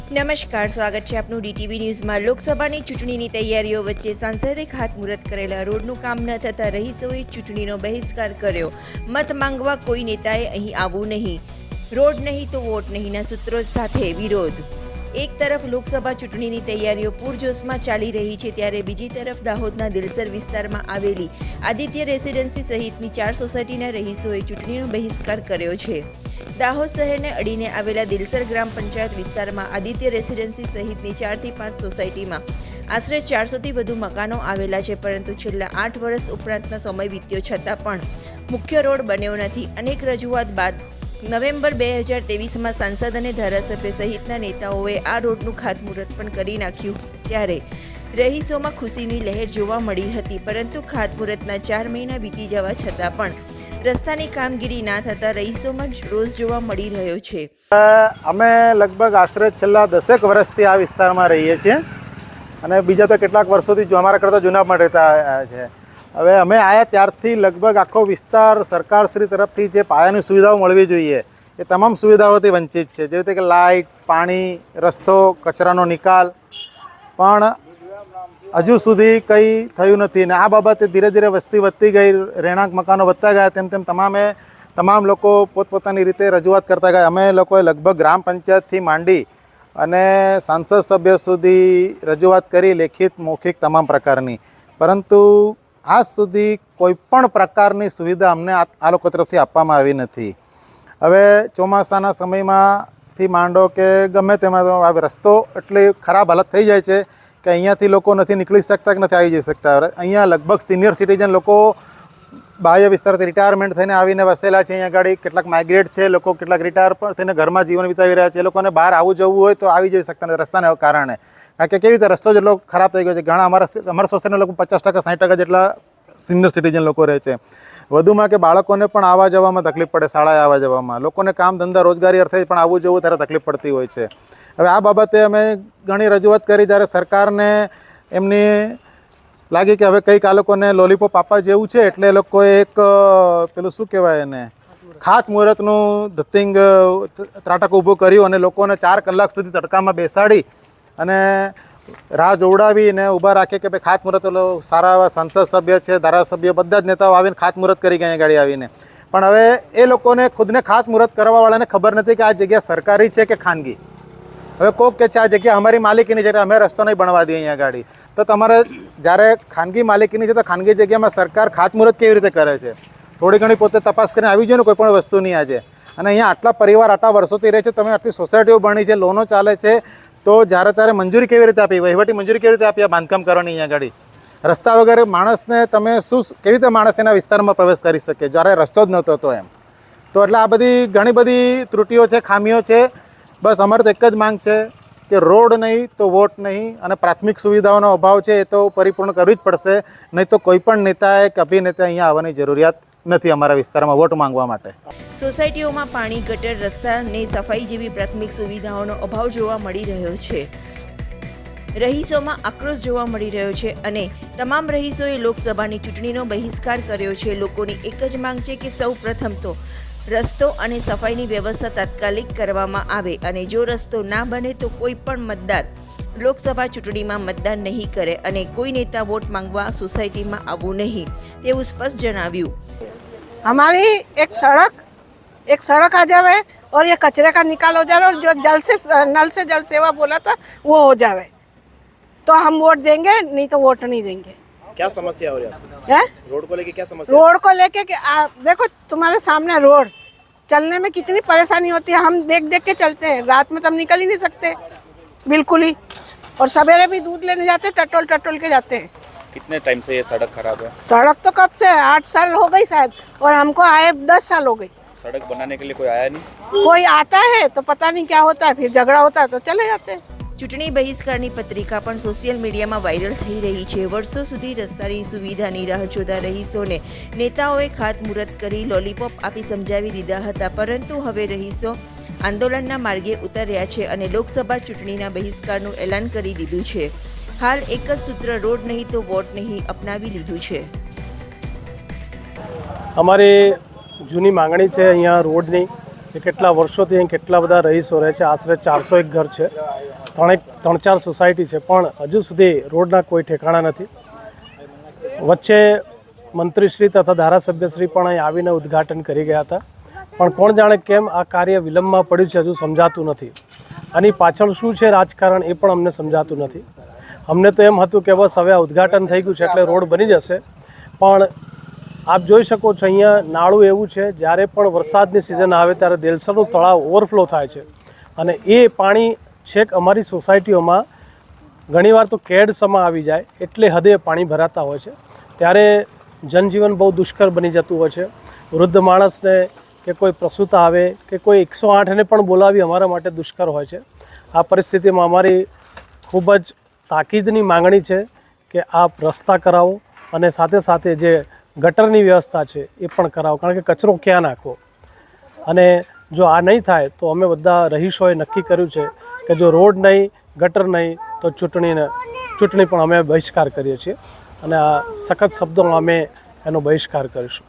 નમસ્કાર, સ્વાગત છે આપનું DTV ન્યૂઝમાં। લોકસભાની ચૂંટણીની તૈયારીઓ વચ્ચે સાંસદે ખાતમુહૂર્ત કરેલા રોડનું કામ ન થતાં રહીશોએ ચૂંટણીનો બહિષ્કાર કર્યો। મત માંગવા કોઈ નેતાએ અહીં આવવું નહીં, રોડ નહીં તો વોટ નહીંના સૂત્રો સાથે વિરોધ। એક તરફ લોકસભા ચૂંટણીની તૈયારીઓ પૂરજોશમાં ચાલી રહી છે, ત્યારે બીજી તરફ દાહોદના દિલસર વિસ્તારમાં આવેલી આદિત્ય રેસિડેન્સી સહિતની 4 સોસાયટીના રહીશોએ ચૂંટણીનો બહિષ્કાર કર્યો છે। દાહોદ શહેરને અડીને આવેલા દિલસર ગ્રામ પંચાયત વિસ્તારમાં આદિત્ય રેસિડેન્સી સહિતની 4 થી 5 સોસાયટીમાં આશરે 400થી વધુ મકાનો આવેલા છે, પરંતુ છેલ્લા 8 વર્ષ ઉપરાંતનો સમય વીત્યો છતાં પણ મુખ્ય રોડ બન્યો નથી। અનેક રજૂઆત બાદ નવેમ્બર 2023માં સાંસદ અને ધારાસભ્ય સહિતના નેતાઓએ આ રોડનું ખાતમુહૂર્ત પણ કરી નાખ્યું, ત્યારે રહીશોમાં ખુશીની લહેર જોવા મળી હતી, પરંતુ ખાતમુહૂર્તના 4 મહિના વીતી જવા છતાં પણ રસ્તાની કામગીરી ના થતા રહીશોમાં રોષ જોવા મળી રહ્યો છે। અમે લગભગ આશરે છેલ્લા 10 વર્ષથી આ વિસ્તારમાં રહીએ છીએ અને બીજા તો કેટલાક વર્ષોથી જો અમારા કરતાં જૂના પણ રહેતા આવ્યા છે। હવે અમે આવ્યા ત્યારથી લગભગ આખો વિસ્તાર સરકારશ્રી તરફથી જે પાયાની સુવિધાઓ મળવી જોઈએ એ તમામ સુવિધાઓથી વંચિત છે, જેવી રીતે કે લાઇટ, પાણી, રસ્તો, કચરાનો નિકાલ, પણ હજુ સુધી કંઈ થયું નથી। ને આ બાબતે ધીરે ધીરે વસ્તી વધતી ગઈ, રહેણાંક મકાનો વધતા ગયા, તેમ તમામ લોકો પોતપોતાની રીતે રજૂઆત કરતા ગયા। અમે લોકોએ લગભગ ગ્રામ પંચાયતથી માંડી અને સાંસદ સભ્ય સુધી રજૂઆત કરી, લેખિત મૌખિક તમામ પ્રકારની, પરંતુ આજ સુધી કોઈપણ પ્રકારની સુવિધા અમને આ લોકો તરફથી આપવામાં આવી નથી। હવે ચોમાસાના સમયમાંથી માંડો કે ગમે તેમાં રસ્તો એટલી ખરાબ હાલત થઈ જાય છે કે અહીંયાથી લોકો નથી નીકળી શકતા કે નથી આવી જઈ શકતા। અહીંયા લગભગ સિનિયર સિટીઝન લોકો બાહ્ય વિસ્તારથી રિટાયરમેન્ટ થઈને આવીને વસેલા છે। અહીંયા આગળ કેટલાક માઇગ્રેટ છે લોકો, કેટલાક રિટાયર પણ થઈને ઘરમાં જીવન વિતાવી રહ્યા છે। એ લોકોને બહાર આવવું જવું હોય તો આવી જઈ શકતા નથી રસ્તાને કારણે, કારણ કે કેવી રીતે રસ્તો જેટલો ખરાબ થઈ ગયો છે। ઘણા અમારા સોસાયટીના લોકો 50% 60% જેટલા સિનિયર સિટીઝન લોકો રહે છે। વધુમાં કે બાળકોને પણ આવવા જવામાં તકલીફ પડે, શાળાએ આવવા જવામાં, લોકોને કામ ધંધા રોજગારી અર્થે પણ આવવું જવું ત્યારે તકલીફ પડતી હોય છે। હવે આ બાબતે અમે ઘણી રજૂઆત કરી, જ્યારે સરકારને એમની લાગી કે હવે કંઈક આ લોકોને લોલીપોપ આપવા જેવું છે, એટલે એ લોકોએ એક પેલું શું કહેવાય એને ખાતમુહૂર્તનું ધતિંગ ત્રાટક ઊભું કર્યું અને લોકોને 4 કલાક સુધી તડકામાં બેસાડી અને રાહ જોવડાવીને ઊભા રાખે કે ભાઈ ખાતમુહૂર્ત સારા એવા સંસદ સભ્ય છે, ધારાસભ્ય, બધા જ નેતાઓ આવીને ખાતમુહૂર્ત કરી ગયા ગાડી આવીને, પણ હવે એ લોકોને ખુદને ખાતમુહૂર્ત કરવાવાળાને ખબર નથી કે આ જગ્યા સરકારી છે કે ખાનગી। હવે કોક કે છે આ જગ્યા અમારી માલિકીની છે, અમે રસ્તો નહીં બનવા દઈએ અહીંયા ગાડી, તો તમારે જ્યારે ખાનગી માલિકીની છે તો ખાનગી જગ્યામાં સરકાર ખાતમુહૂર્ત કેવી રીતે કરે છે? થોડી ઘણી પોતે તપાસ કરીને આવી જોઈએ ને કોઈ પણ વસ્તુની આજે। અને અહીંયા આટલા પરિવાર આટલા વર્ષોથી રહે છે, તમે આટલી સોસાયટીઓ બની છે, લોનો ચાલે છે, તો જ્યારે ત્યારે મંજૂરી કેવી રીતે આપી, વહીવટી મંજૂરી કેવી રીતે આપી આ બાંધકામ કરવાની અહીંયા ગાડી? રસ્તા વગેરે માણસને તમે કેવી રીતે માણસ એના વિસ્તારમાં પ્રવેશ કરી શકે જ્યારે રસ્તો જ નહોતો તો એમ? તો એટલે આ બધી ઘણી બધી ત્રુટીઓ છે, ખામીઓ છે। બસ અમારે તો એક જ માંગ છે કે રોડ નહીં તો વોટ નહીં, અને પ્રાથમિક સુવિધાઓનો અભાવ છે એ તો પરિપૂર્ણ કરવી જ પડશે, નહીં તો કોઈ પણ નેતાએ કે અભિનેતા અહીંયા આવવાની જરૂરિયાત નથી અમારા વિસ્તારમાં વોટ માંગવા માટે। સોસાયટીઓમાં પાણી, ગટર, રસ્તાની સફાઈ જેવી પ્રાથમિક સુવિધાઓનો અભાવ જોવા મળી રહ્યો છે। રહીશોમાં આક્રોશ જોવા મળી રહ્યો છે અને તમામ રહીશોએ લોકસભાની ચૂંટણીનો બહિષ્કાર કર્યો છે। લોકોની એક જ માંગ છે કે સૌ પ્રથમ તો રસ્તો અને સફાઈની વ્યવસ્થા તાત્કાલિક કરવામાં આવે, અને જો રસ્તો ના બને તો કોઈ પણ મતદાર લોકસભા ચૂંટણીમાં મતદાન નહીં કરે અને કોઈ નેતા વોટ માંગવા સોસાયટીમાં આવવું નહીં, તેવું સ્પષ્ટ જણાવ્યું। हमारी एक सड़क आ जावे और ये कचरे का निकाल हो जाए और जो नल से जल सेवा बोला था वो हो जावे तो हम वोट देंगे, नहीं तो वोट नहीं देंगे। क्या समस्या हो रही है? रोड को लेके क्या समस्या? रोड को लेके कि देखो तुम्हारे सामने रोड, चलने में कितनी परेशानी होती है, हम देख देख के चलते हैं, रात में तो हम निकल ही नहीं सकते बिल्कुल ही, और सवेरे भी दूध लेने जाते टटोल के जाते हैं। कितने टाइम से ये सड़क खराब है? सड़क तो कब से 8 साल हो गई शायद, और हमको आए 10 साल हो गई। सड़क बनाने के लिए कोई आया नहीं? कोई आता है तो पता नहीं क्या होता है, फिर झगड़ा होता है तो चले जाते हैं। ચૂંટણી બહિષ્કારની પત્રિકા પણ સોશિયલ મીડિયામાં વાયરલ થઈ રહી છે। વર્ષો સુધી રસ્તાની સુવિધાની રાહ જોતા રહીશોને નેતાઓએ ખાતમુહૂર્ત કરી લોલીપોપ આપી સમજાવી દીધા હતા, પરંતુ હવે રહીશો આંદોલનના માર્ગે ઉતર્યા છે અને લોકસભા ચૂંટણીના બહિષ્કારનું એલાન કરી દીધું છે। હાલ એક જ સૂત્ર રોડ નહીં તો વોટ નહીં અપનાવી લીધું છે। અમારી જૂની માંગણી છે અહીંયા રોડની, કે કેટલા વર્ષોથી અહીં કેટલા બધા રહીશો રહે છે, આશરે 401 ઘર છે, ત્રણ ચાર સોસાયટી છે, પણ હજુ સુધી રોડના કોઈ ઠેકાણા નથી. વચ્ચે મંત્રીશ્રી તથા ધારાસભ્યશ્રી પણ અહીં આવીને ઉદ્ઘાટન કરી ગયા હતા, પણ કોણ જાણે કેમ આ કાર્ય વિલંબમાં પડ્યું છે, હજુ સમજાતું નથી. આની પાછળ શું છે રાજકારણ એ પણ અમને સમજાતું નથી. અમને તો એમ હતું કે બસ હવે આ ઉદ્ઘાટન થઈ ગયું છે એટલે રોડ બની જશે, પણ આપ જોઈ શકો છો અહીંયા નાળું એવું છે, જ્યારે પણ વરસાદની સિઝન આવે ત્યારે દેલસરનું તળાવ ઓવરફ્લો થાય છે અને એ પાણી છેક અમારી સોસાયટીઓમાં ઘણીવાર તો કેડસમાં આવી જાય એટલે હદે પાણી ભરાતા હોય છે. ત્યારે જનજીવન બહુ દુષ્કર બની જતું હોય છે. વૃદ્ધ માણસને કે કોઈ પ્રસૂતા આવે કે કોઈ 108ને પણ બોલાવી અમારા માટે દુષ્કર હોય છે. આ પરિસ્થિતિમાં અમારી ખૂબ જ તાકીદની માંગણી છે કે આપ રસ્તા કરાવો અને સાથે સાથે જે ગટરની વ્યવસ્થા છે એ પણ કરાવો, કારણ કે કચરો ક્યાં નાખવો. અને જો આ નહીં થાય તો અમે બધા રહીશોએ નક્કી કર્યું છે કે જો રોડ નહીં, ગટર નહીં તો ચૂંટણી પણ અમે બહિષ્કાર કરીએ છીએ અને આ સખત શબ્દોમાં અમે એનો બહિષ્કાર કરીશું.